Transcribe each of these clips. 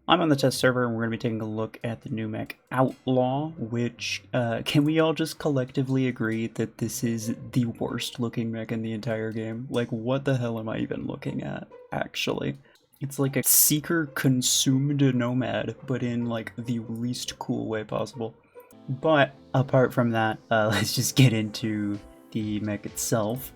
I'm on the test server, and we're going to be taking a look at the new mech Outlaw, which, can we all just collectively agree that this is the worst looking mech in the entire game? Like, what the hell am I even looking at, actually? It's like a Seeker consumed nomad, but in, like, the least cool way possible. But, apart from that, let's just get into the mech itself.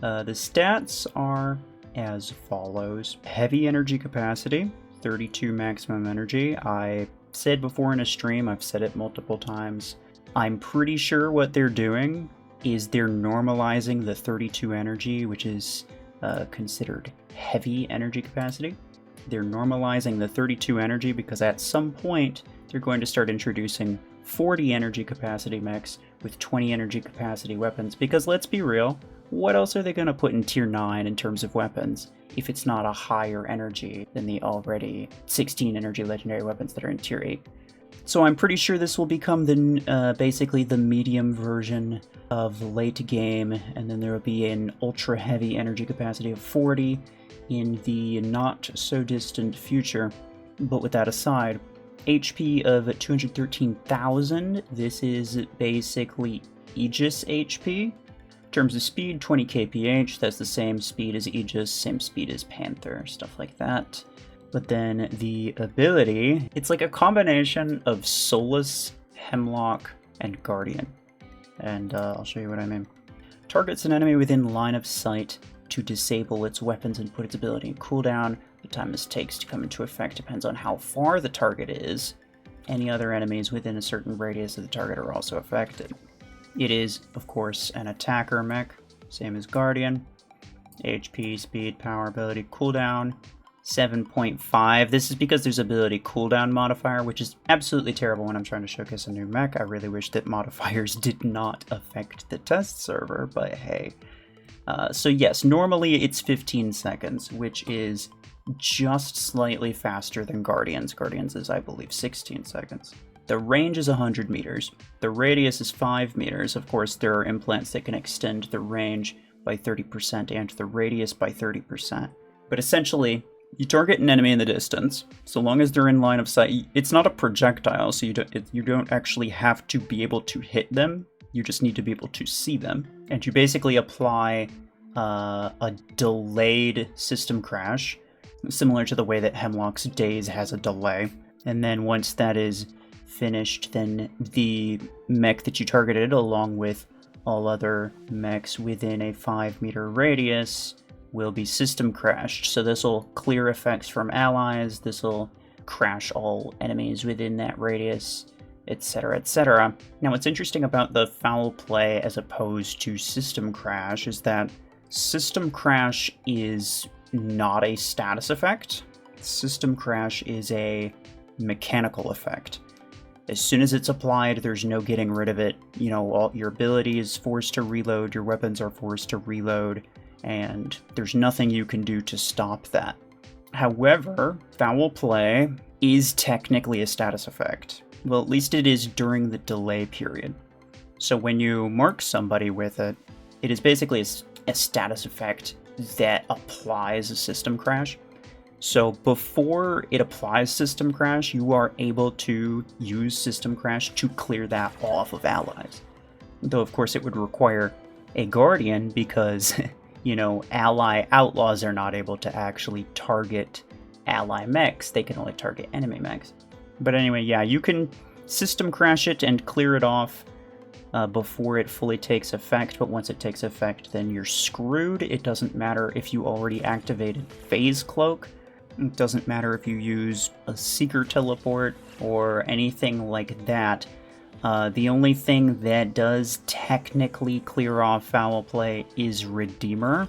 The stats are as follows. Heavy energy capacity, 32 maximum energy. I said before in a stream, I've said it multiple times, I'm pretty sure what they're doing is they're normalizing the 32 energy, which is considered heavy energy capacity. They're normalizing the 32 energy because at some point they're going to start introducing 40 energy capacity mechs with 20 energy capacity weapons, because let's be real, what else are they going to put in tier 9 in terms of weapons if it's not a higher energy than the already 16 energy legendary weapons that are in tier 8? So I'm pretty sure this will become the basically the medium version of late game, and then there will be an ultra heavy energy capacity of 40 in the not so distant future. But with that aside, HP of 213,000, this is basically Aegis HP. In terms of speed, 20 kph, that's the same speed as Aegis, same speed as Panther, stuff like that. But then the ability, it's like a combination of Solus, Hemlock, and Guardian. And I'll show you what I mean. Targets an enemy within line of sight to disable its weapons and put its ability in cooldown. The time this takes to come into effect depends on how far the target is. Any other enemies within a certain radius of the target are also affected. It is, of course, an attacker mech, same as Guardian. HP, speed, power, ability, cooldown, 7.5. This is because there's ability cooldown modifier, which is absolutely terrible when I'm trying to showcase a new mech. I really wish that modifiers did not affect the test server, but hey. So yes, normally it's 15 seconds, which is just slightly faster than Guardian's. Guardian's is, I believe, 16 seconds. The range is 100 meters. The radius is 5 meters. Of course, there are implants that can extend the range by 30% and the radius by 30%. But essentially, you target an enemy in the distance, so long as they're in line of sight. It's not a projectile, so you don't actually have to be able to hit them. You just need to be able to see them. And you basically apply a delayed system crash, similar to the way that Hemlock's Daze has a delay. And then once that is finished, then the mech that you targeted, along with all other mechs within a 5-meter radius, will be system crashed. So this will clear effects from allies, this will crash all enemies within that radius, etc., etc. Now what's interesting about the foul play as opposed to system crash is that system crash is not a status effect. System crash is a mechanical effect. As soon as it's applied, there's no getting rid of it. You know, all your ability is forced to reload, your weapons are forced to reload, and there's nothing you can do to stop that. However, foul play is technically a status effect. Well, at least it is during the delay period. So when you mark somebody with it, it is basically a status effect that applies a system crash. So before it applies system crash, you are able to use system crash to clear that off of allies. Though of course it would require a Guardian because, you know, ally outlaws are not able to actually target ally mechs. They can only target enemy mechs. But anyway, yeah, you can system crash it and clear it off before it fully takes effect, but once it takes effect, then you're screwed. It doesn't matter if you already activated Phase Cloak. It doesn't matter if you use a Seeker Teleport or anything like that. The only thing that does technically clear off foul play is Redeemer.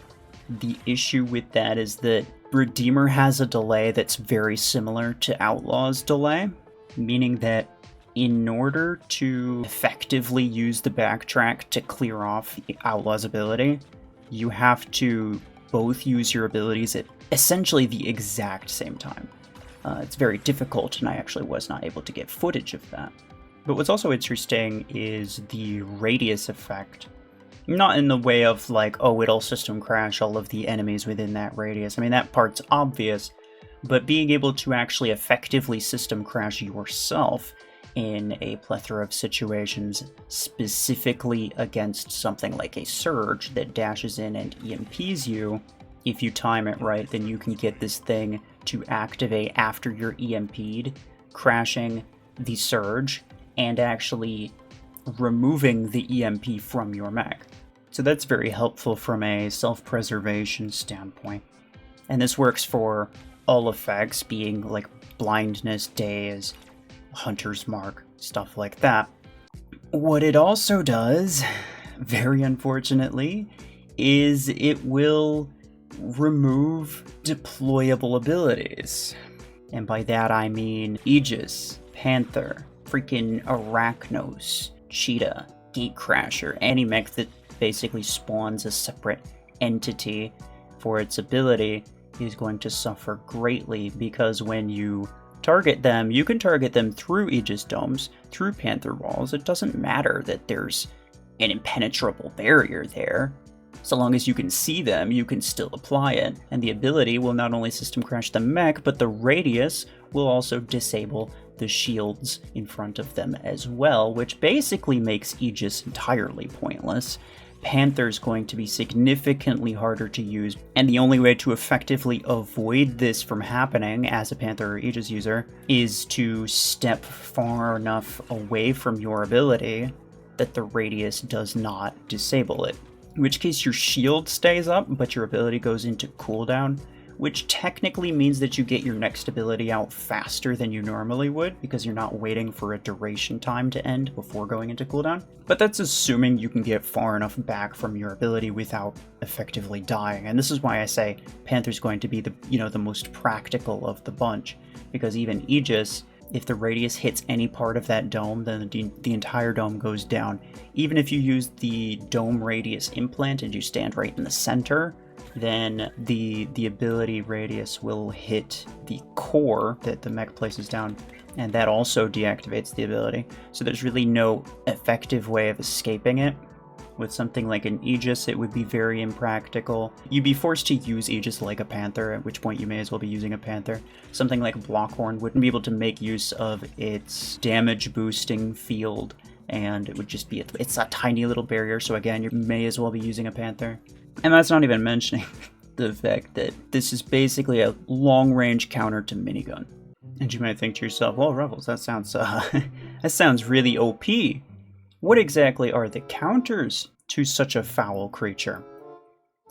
The issue with that is that Redeemer has a delay that's very similar to Outlaw's delay, meaning that in order to effectively use the backtrack to clear off Outlaw's ability, you have to both use your abilities at essentially the exact same time. It's very difficult, and I actually was not able to get footage of that. But what's also interesting is the radius effect. Not in the way of like, oh, it'll system crash all of the enemies within that radius. I mean, that part's obvious. but being able to actually effectively system crash yourself in a plethora of situations, specifically against something like a surge that dashes in and EMPs you, if you time it right, then you can get this thing to activate after you're EMP'd, crashing the surge, and actually removing the EMP from your mech. So that's very helpful from a self-preservation standpoint. And this works for all effects, being like blindness, daze, hunter's mark, stuff like that. What it also does, very unfortunately, is it will remove deployable abilities. And by that I mean Aegis, Panther, freaking Arachnos, Cheetah, Gatecrasher, any mech that basically spawns a separate entity for its ability is going to suffer greatly, because when you target them, you can target them through Aegis domes, through Panther walls. It doesn't matter that there's an impenetrable barrier there. So long as you can see them, you can still apply it. And the ability will not only system crash the mech, but the radius will also disable the shields in front of them as well, which basically makes Aegis entirely pointless. Panther's going to be significantly harder to use, and the only way to effectively avoid this from happening as a Panther or Aegis user is to step far enough away from your ability that the radius does not disable it. In which case your shield stays up, but your ability goes into cooldown, which technically means that you get your next ability out faster than you normally would, because you're not waiting for a duration time to end before going into cooldown. But that's assuming you can get far enough back from your ability without effectively dying. And this is why I say Panther's going to be the most practical of the bunch, because even Aegis, if the radius hits any part of that dome, then the entire dome goes down. Even if you use the dome radius implant and you stand right in the center, then the ability radius will hit the core that the mech places down, and that also deactivates the ability. So there's really no effective way of escaping it. With something like an Aegis, it would be very impractical. You'd be forced to use Aegis like a Panther, at which point you may as well be using a Panther. Something like Blockhorn wouldn't be able to make use of its damage boosting field, and it would just be, it's a tiny little barrier, so again, you may as well be using a Panther. And that's not even mentioning the fact that this is basically a long-range counter to minigun. And you might think to yourself, well, RuFFles, that sounds really OP. What exactly are the counters to such a foul creature?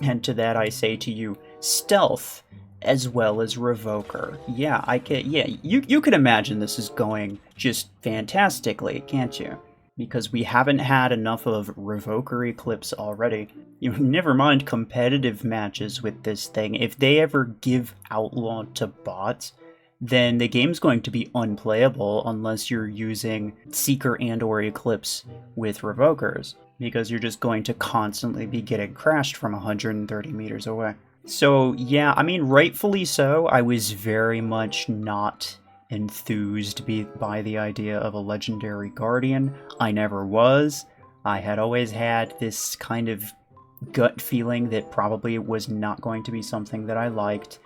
And to that I say to you, stealth as well as revoker. Yeah, you could imagine this is going just fantastically, can't you? Because we haven't had enough of revoker eclipse already. Never mind competitive matches with this thing. If they ever give Outlaw to bots, then the game's going to be unplayable unless you're using Seeker and or Eclipse with revokers, because you're just going to constantly be getting crashed from 130 meters away. So yeah, I mean, rightfully so, I was very much not enthused by the idea of a legendary guardian. I never was. I had always had this kind of gut feeling that probably it was not going to be something that I liked.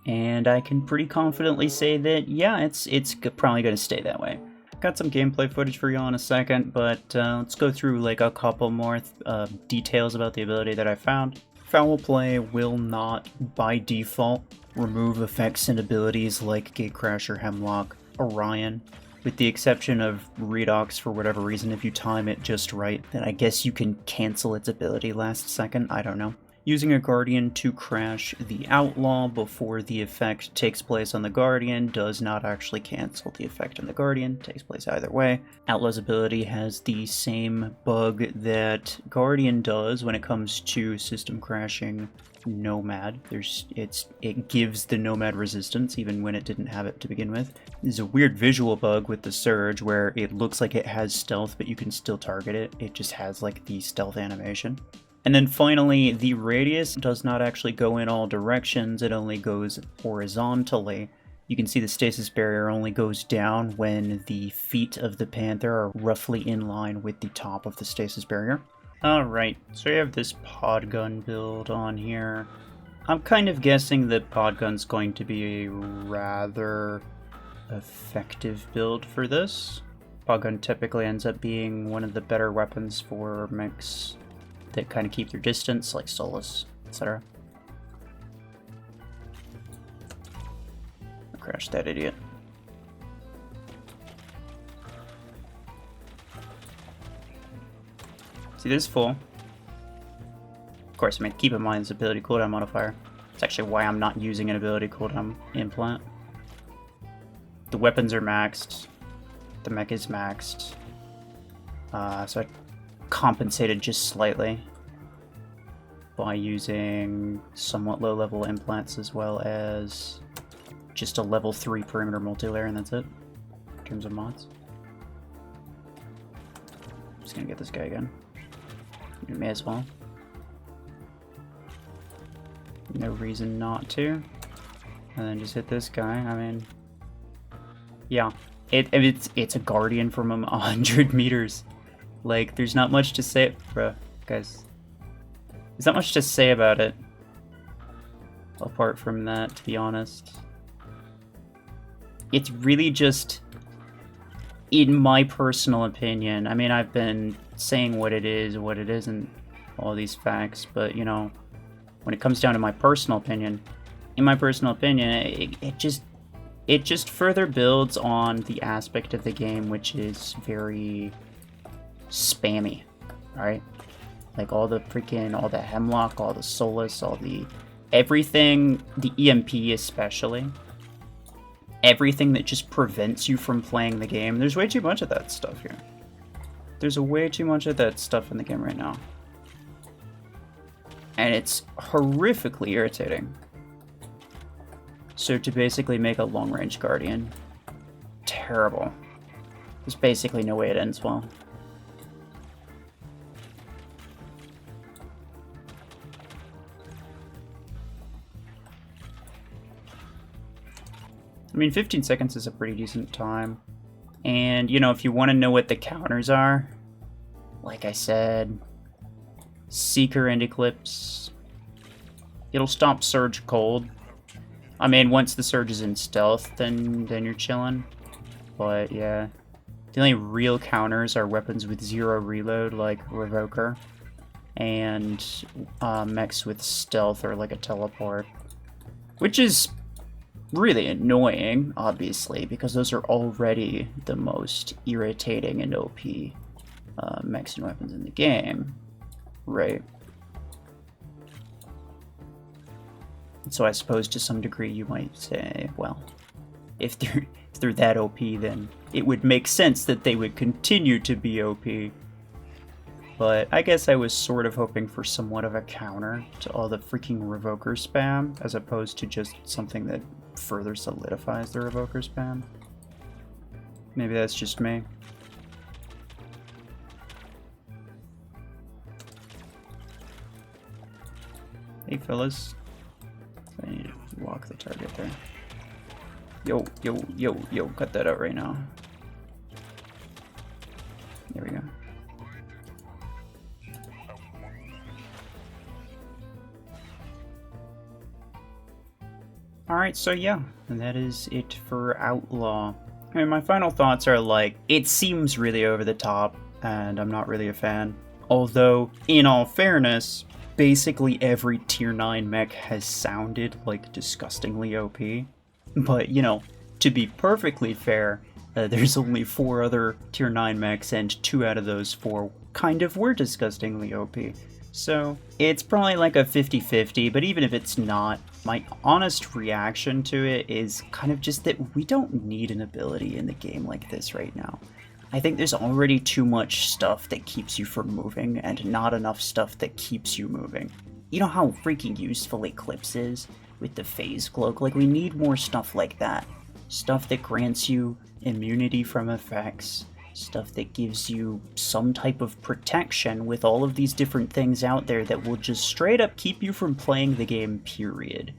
And I can pretty confidently say that, yeah, it's probably going to stay that way. Got some gameplay footage for you in a second, but let's go through like a couple more details about the ability that I found. Foul play will not, by default, remove effects and abilities like Gatecrasher, Hemlock, Orion. With the exception of Redox, for whatever reason, if you time it just right, then I guess you can cancel its ability last second, I don't know. Using a Guardian to crash the Outlaw before the effect takes place on the Guardian does not actually cancel the effect on the Guardian. It takes place either way. Outlaw's ability has the same bug that Guardian does when it comes to system crashing Nomad. It gives the Nomad resistance even when it didn't have it to begin with. There's a weird visual bug with the Surge where it looks like it has stealth, but you can still target it. It just has like the stealth animation. And then finally, the radius does not actually go in all directions, it only goes horizontally. You can see the stasis barrier only goes down when the feet of the Panther are roughly in line with the top of the stasis barrier. Alright, so we have this pod gun build on here. I'm kind of guessing that Podgun's going to be a rather effective build for this. Podgun typically ends up being one of the better weapons for mechs that kind of keep their distance, like Solus, etc. Crash that idiot. See, this is full. Of course, I mean, keep in mind this ability cooldown modifier. It's actually why I'm not using an ability cooldown implant. The weapons are maxed. The mech is maxed. So I compensated just slightly by using somewhat low-level implants as well as just a level 3 perimeter multi-layer, and that's it in terms of mods. Just gonna get this guy again. You may as well. No reason not to. And then just hit this guy. I mean, yeah, it's a guardian from 100 meters. Like, there's not much to say, bruh, guys. There's not much to say about it. Apart from that, to be honest. It's really just, in my personal opinion, I mean, I've been saying what it is, what it isn't, all these facts, but, you know, when it comes down to my personal opinion, in my personal opinion, it just further builds on the aspect of the game which is very spammy, alright? Like all the hemlock, all the Solus, all the everything, the EMP especially. Everything that just prevents you from playing the game. There's way too much of that stuff here. There's way too much of that stuff in the game right now. And it's horrifically irritating. So to basically make a long-range guardian, terrible. There's basically no way it ends well. I mean, 15 seconds is a pretty decent time. And, you know, if you want to know what the counters are, like I said, Seeker and Eclipse. It'll stop Surge cold. I mean, once the Surge is in stealth, then you're chilling. But, yeah. The only real counters are weapons with 0 reload, like Revoker. And mechs with stealth or like a teleport. Which is really annoying, obviously, because those are already the most irritating and OP mechs and weapons in the game, right? So I suppose to some degree you might say, well, if they're that OP, then it would make sense that they would continue to be OP. But I guess I was sort of hoping for somewhat of a counter to all the freaking Revoker spam, as opposed to just something that further solidifies the Revoker spam. Maybe that's just me. Hey fellas. I need to walk the target there. Yo, cut that out right now. There we go. Alright, so yeah, and that is it for Outlaw. I mean, my final thoughts are like, it seems really over the top, and I'm not really a fan. Although, in all fairness, basically every tier 9 mech has sounded like disgustingly OP. But, you know, to be perfectly fair, there's only 4 other tier 9 mechs, and 2 out of those 4 kind of were disgustingly OP. So, it's probably like a 50-50, but even if it's not, my honest reaction to it is kind of just that we don't need an ability in the game like this right now. I think there's already too much stuff that keeps you from moving, and not enough stuff that keeps you moving. You know how freaking useful Eclipse is with the Phase Cloak? Like, we need more stuff like that. Stuff that grants you immunity from effects. Stuff that gives you some type of protection with all of these different things out there that will just straight up keep you from playing the game, period.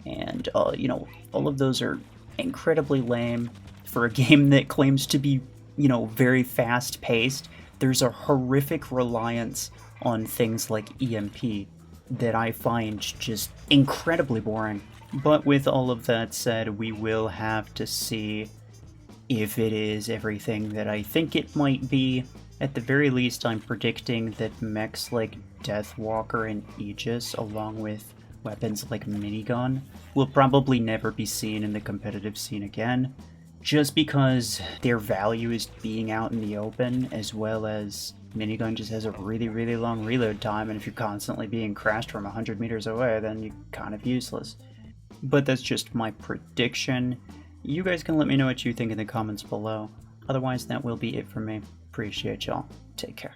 And, you know, all of those are incredibly lame for a game that claims to be, you know, very fast-paced. There's a horrific reliance on things like EMP. that I find just incredibly boring. But with all of that said, we will have to see if it is everything that I think it might be. At the very least, I'm predicting that mechs like Deathwalker and Aegis, along with weapons like Minigun, will probably never be seen in the competitive scene again, just because their value is being out in the open, as well as Minigun just has a really, really long reload time, and if you're constantly being crashed from 100 meters away, then you're kind of useless. But that's just my prediction. You guys can let me know what you think in the comments below. Otherwise, that will be it for me. Appreciate y'all. Take care.